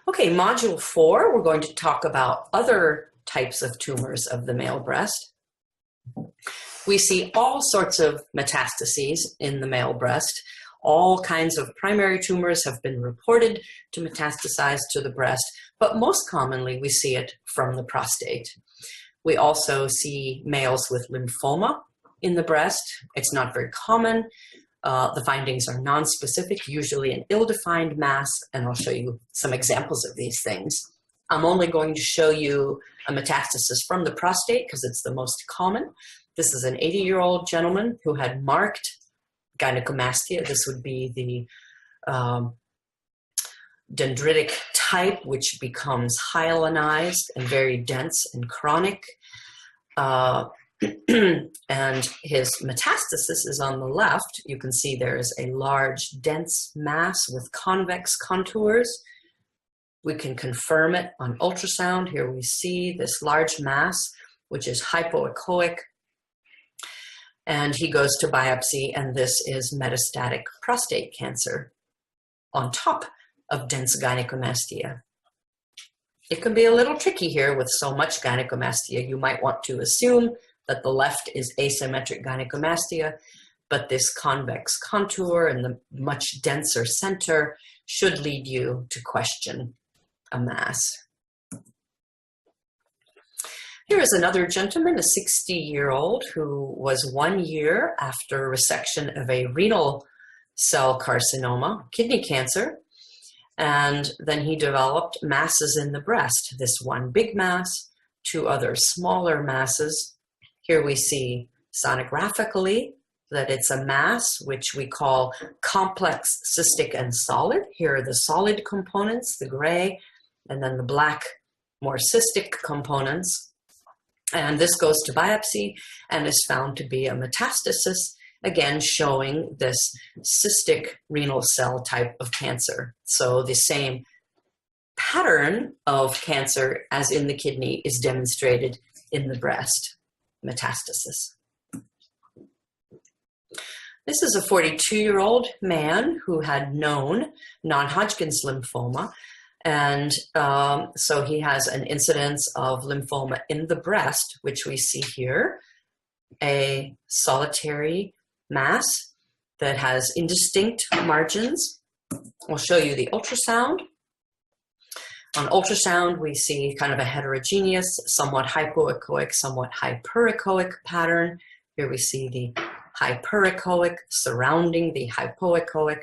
Okay, module 4, we're going to talk about other types of tumors of the male breast. We see all sorts of metastases in the male breast. All kinds of primary tumors have been reported to metastasize to the breast, but most commonly we see it from the prostate. We also see males with lymphoma in the breast. It's not very common. The findings are nonspecific, usually an ill-defined mass, and I'll show you some examples of these things. I'm only going to show you a metastasis from the prostate because it's the most common. This is an 80-year-old gentleman who had marked gynecomastia. This would be the dendritic type, which becomes hyalinized and very dense and chronic. And his metastasis is on the left. You can see there is a large, dense mass with convex contours. We can confirm it on ultrasound. Here we see this large mass, which is hypoechoic. And he goes to biopsy, and this is metastatic prostate cancer on top of dense gynecomastia. It can be a little tricky here with so much gynecomastia. You might want to assume that the left is asymmetric gynecomastia, but this convex contour and the much denser center should lead you to question a mass. Here is another gentleman, a 60-year-old, who was 1 year after resection of a renal cell carcinoma, kidney cancer, and then he developed masses in the breast, this one big mass, two other smaller masses. Here we see sonographically that it's a mass which we call complex, cystic, and solid. Here are the solid components, the gray, and then the black, more cystic components. And this goes to biopsy and is found to be a metastasis, again showing this cystic renal cell type of cancer. So the same pattern of cancer as in the kidney is demonstrated in the breast. Metastasis. This is a 42-year-old man who had known non-Hodgkin's lymphoma, and so he has an incidence of lymphoma in the breast, which we see here, a solitary mass that has indistinct margins. I'll show you the ultrasound. On ultrasound, we see kind of a heterogeneous, somewhat hypoechoic, somewhat hyperechoic pattern. Here we see the hyperechoic surrounding the hypoechoic.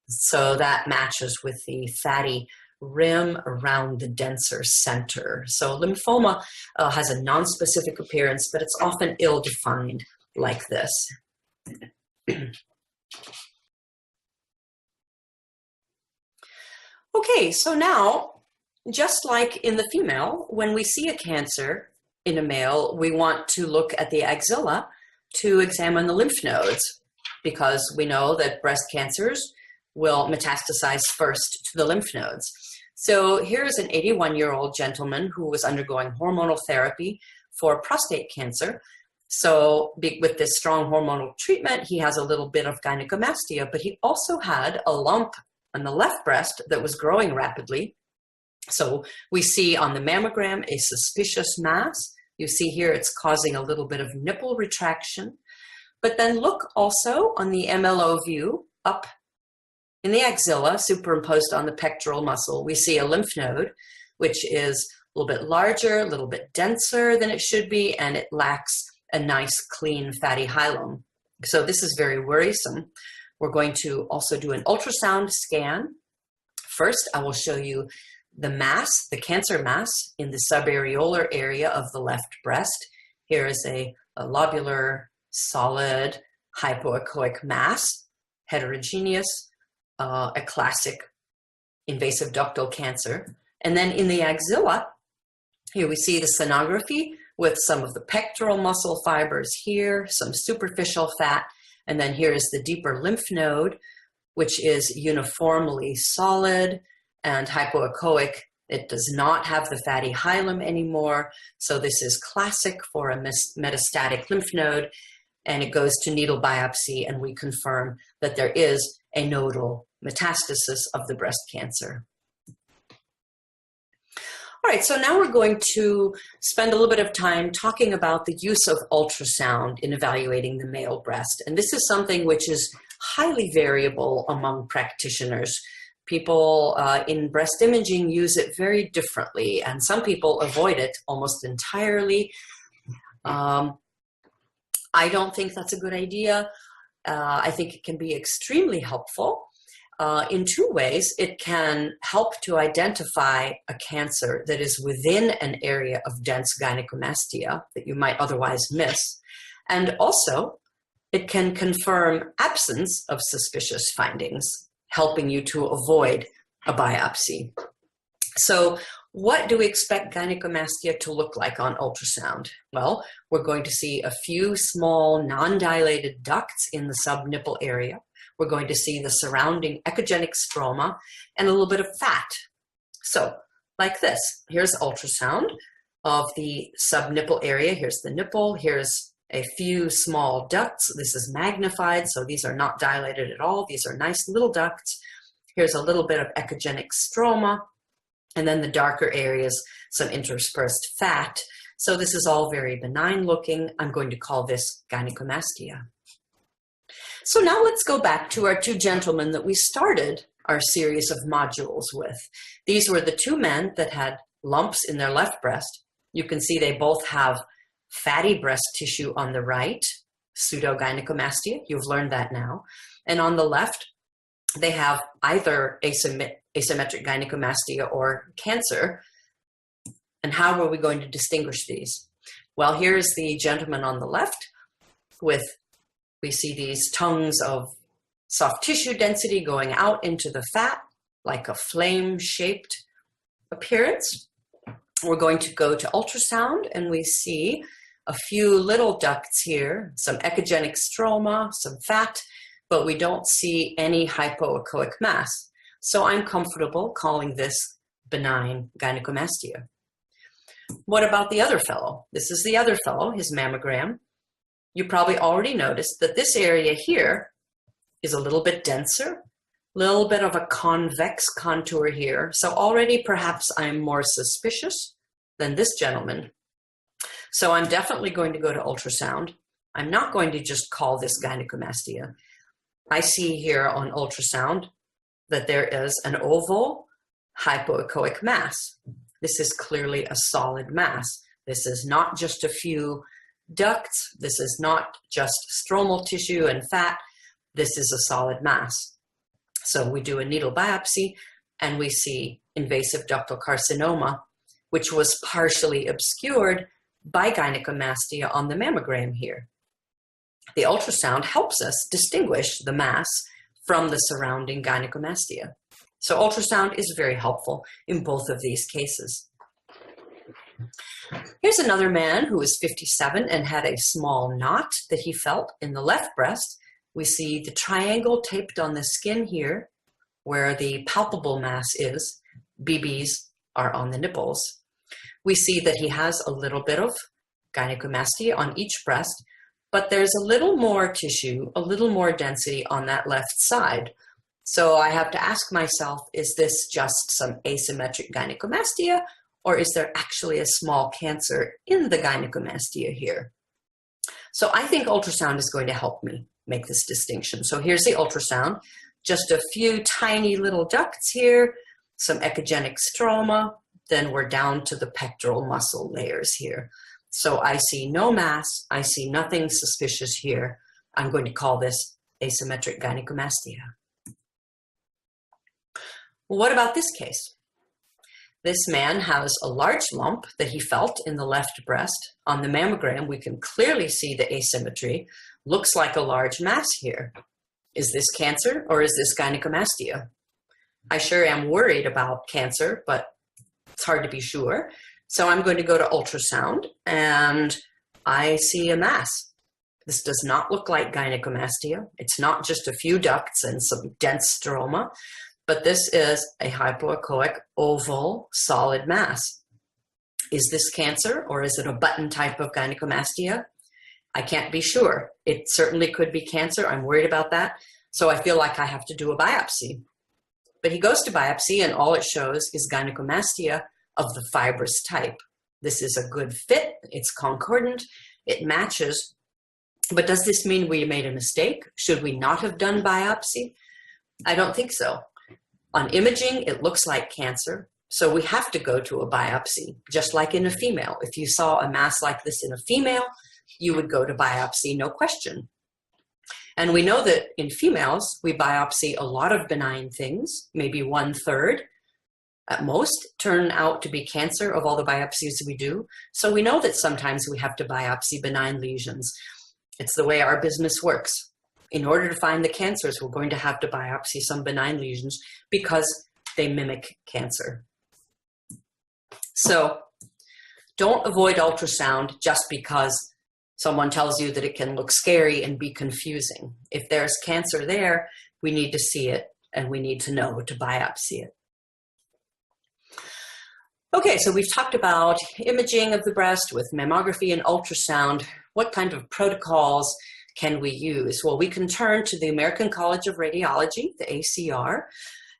So that matches with the fatty rim around the denser center. So lymphoma has a nonspecific appearance, but it's often ill-defined like this. Okay, so now, just like in the female, when we see a cancer in a male, we want to look at the axilla to examine the lymph nodes, because we know that breast cancers will metastasize first to the lymph nodes. So here's an 81-year-old gentleman who was undergoing hormonal therapy for prostate cancer. So with this strong hormonal treatment, he has a little bit of gynecomastia, but he also had a lump on the left breast that was growing rapidly. So we see on the mammogram a suspicious mass. You see here it's causing a little bit of nipple retraction. But then look also on the MLO view up in the axilla, superimposed on the pectoral muscle. We see a lymph node, which is a little bit larger, a little bit denser than it should be, and it lacks a nice, clean, fatty hilum. So this is very worrisome. We're going to also do an ultrasound scan. First, I will show you the mass, the cancer mass in the subareolar area of the left breast. Here is a lobular, solid, hypoechoic mass, heterogeneous, a classic invasive ductal cancer. And then in the axilla, here we see the sonography with some of the pectoral muscle fibers here, some superficial fat, and then here is the deeper lymph node, which is uniformly solid and hypoechoic. It does not have the fatty hilum anymore. So this is classic for a metastatic lymph node, and it goes to needle biopsy, and we confirm that there is a nodal metastasis of the breast cancer. All right, so now we're going to spend a little bit of time talking about the use of ultrasound in evaluating the male breast. And this is something which is highly variable among practitioners. People in breast imaging use it very differently, and some people avoid it almost entirely. I don't think that's a good idea. I think it can be extremely helpful. In two ways. It can help to identify a cancer that is within an area of dense gynecomastia that you might otherwise miss. And also, it can confirm absence of suspicious findings, helping you to avoid a biopsy. So what do we expect gynecomastia to look like on ultrasound? Well, we're going to see a few small non-dilated ducts in the subnipple area. We're going to see the surrounding echogenic stroma and a little bit of fat. So like this, here's ultrasound of the subnipple area. Here's the nipple. Here's a few small ducts. This is magnified, so these are not dilated at all. These are nice little ducts. Here's a little bit of echogenic stroma, and then the darker areas, some interspersed fat. So this is all very benign looking. I'm going to call this gynecomastia. So now let's go back to our two gentlemen that we started our series of modules with. These were the two men that had lumps in their left breast. You can see they both have fatty breast tissue on the right, pseudogynecomastia. You've learned that now. And on the left, they have either asymmetric gynecomastia or cancer. And how are we going to distinguish these? Well, here's the gentleman on the left we see these tongues of soft tissue density going out into the fat, like a flame-shaped appearance. We're going to go to ultrasound, and we see a few little ducts here, some echogenic stroma, some fat, but we don't see any hypoechoic mass. So I'm comfortable calling this benign gynecomastia. What about the other fellow? This is the other fellow, his mammogram. You probably already noticed that this area here is a little bit denser, a little bit of a convex contour here. So already perhaps I'm more suspicious than this gentleman. So I'm definitely going to go to ultrasound. I'm not going to just call this gynecomastia. I see here on ultrasound that there is an oval hypoechoic mass. This is clearly a solid mass. This is not just a few ducts. This is not just stromal tissue and fat. This is a solid mass. So we do a needle biopsy and we see invasive ductal carcinoma, which was partially obscured by gynecomastia on the mammogram here. The ultrasound helps us distinguish the mass from the surrounding gynecomastia. So ultrasound is very helpful in both of these cases. Here's another man who was 57 and had a small knot that he felt in the left breast. We see the triangle taped on the skin here where the palpable mass is. BBs are on the nipples. We see that he has a little bit of gynecomastia on each breast, but there's a little more tissue, a little more density on that left side. So I have to ask myself, is this just some asymmetric gynecomastia, or is there actually a small cancer in the gynecomastia here? So I think ultrasound is going to help me make this distinction. So here's the ultrasound, just a few tiny little ducts here, some echogenic stroma, then we're down to the pectoral muscle layers here. So I see no mass, I see nothing suspicious here. I'm going to call this asymmetric gynecomastia. What about this case? This man has a large lump that he felt in the left breast. On the mammogram, we can clearly see the asymmetry. Looks like a large mass here. Is this cancer or is this gynecomastia? I sure am worried about cancer, but it's hard to be sure. So I'm going to go to ultrasound and I see a mass. This does not look like gynecomastia. It's not just a few ducts and some dense stroma, but this is a hypoechoic oval solid mass. Is this cancer or is it a button type of gynecomastia? I can't be sure. It certainly could be cancer. I'm worried about that. So I feel like I have to do a biopsy. But he goes to biopsy and all it shows is gynecomastia of the fibrous type. This is a good fit, it's concordant, it matches. But does this mean we made a mistake? Should we not have done biopsy? I don't think so. On imaging, it looks like cancer, so we have to go to a biopsy, just like in a female. If you saw a mass like this in a female, you would go to biopsy, no question. And we know that in females, we biopsy a lot of benign things, maybe 1/3 at most turn out to be cancer of all the biopsies we do. So we know that sometimes we have to biopsy benign lesions. It's the way our business works. In order to find the cancers, we're going to have to biopsy some benign lesions because they mimic cancer. So don't avoid ultrasound just because someone tells you that it can look scary and be confusing. If there's cancer there, we need to see it and we need to know to biopsy it. Okay, so we've talked about imaging of the breast with mammography and ultrasound. What kind of protocols can we use? Well, we can turn to the American College of Radiology, the ACR,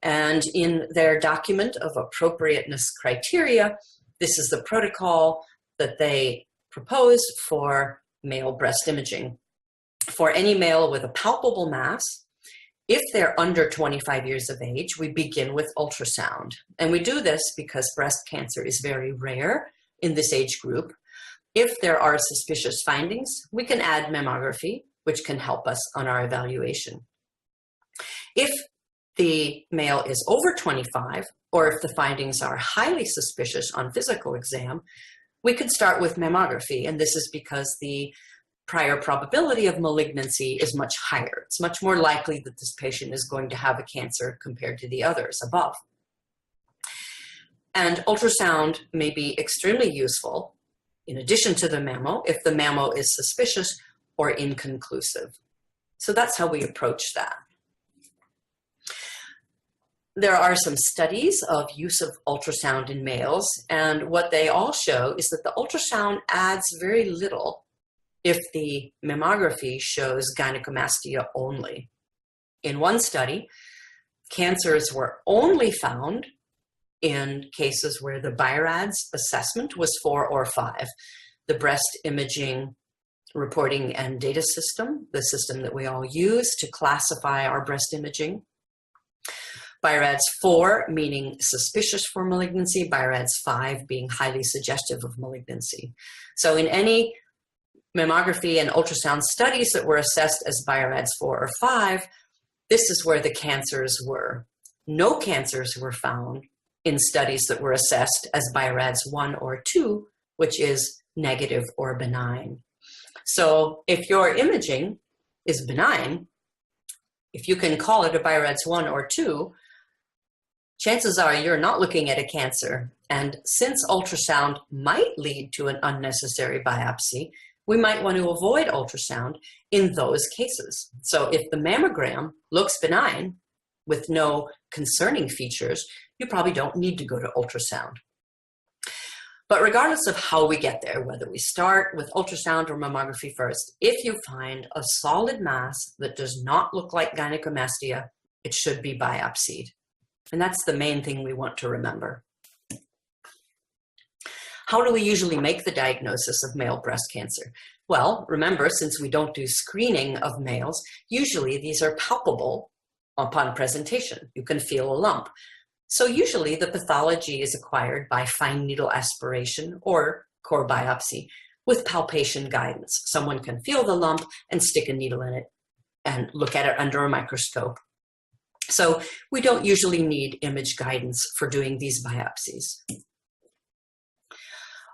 and in their document of appropriateness criteria, this is the protocol that they propose for male breast imaging. For any male with a palpable mass, if they're under 25 years of age, we begin with ultrasound. And we do this because breast cancer is very rare in this age group. If there are suspicious findings, we can add mammography, which can help us on our evaluation. If the male is over 25, or if the findings are highly suspicious on physical exam, we could start with mammography. And this is because the prior probability of malignancy is much higher. It's much more likely that this patient is going to have a cancer compared to the others above. And ultrasound may be extremely useful in addition to the mammo if the mammo is suspicious or inconclusive. So that's how we approach that. There are some studies of use of ultrasound in males, and what they all show is that the ultrasound adds very little if the mammography shows gynecomastia only. In one study, cancers were only found in cases where the BI-RADS assessment was 4 or 5. The breast imaging reporting and data system, the system that we all use to classify our breast imaging. BI-RADS 4 meaning suspicious for malignancy, BI-RADS 5 being highly suggestive of malignancy. So in any mammography and ultrasound studies that were assessed as BI-RADS 4 or 5, this is where the cancers were. No cancers were found in studies that were assessed as BI-RADS 1 or 2, which is negative or benign. So if your imaging is benign, if you can call it a BI-RADS 1 or 2, chances are you're not looking at a cancer. And since ultrasound might lead to an unnecessary biopsy, we might want to avoid ultrasound in those cases. So if the mammogram looks benign with no concerning features, you probably don't need to go to ultrasound. But regardless of how we get there, whether we start with ultrasound or mammography first, if you find a solid mass that does not look like gynecomastia, it should be biopsied. And that's the main thing we want to remember. How do we usually make the diagnosis of male breast cancer? Well, remember, since we don't do screening of males, usually these are palpable upon presentation. You can feel a lump. So usually the pathology is acquired by fine needle aspiration or core biopsy with palpation guidance. Someone can feel the lump and stick a needle in it and look at it under a microscope. So we don't usually need image guidance for doing these biopsies.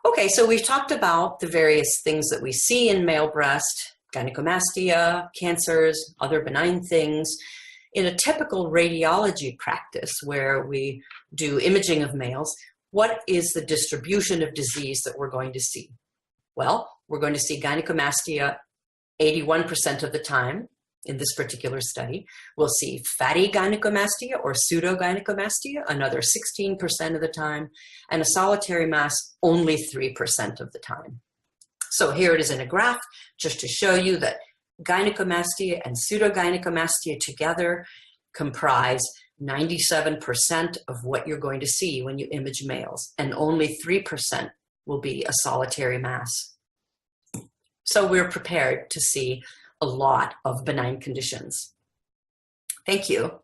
Okay, so we've talked about the various things that we see in male breast, gynecomastia, cancers, other benign things. In a typical radiology practice where we do imaging of males, what is the distribution of disease that we're going to see? Well, we're going to see gynecomastia 81% of the time in this particular study. We'll see fatty gynecomastia or pseudogynecomastia another 16% of the time, and a solitary mass only 3% of the time. So here it is in a graph just to show you that gynecomastia and pseudogynecomastia together comprise 97% of what you're going to see when you image males, and only 3% will be a solitary mass. So we're prepared to see a lot of benign conditions. Thank you.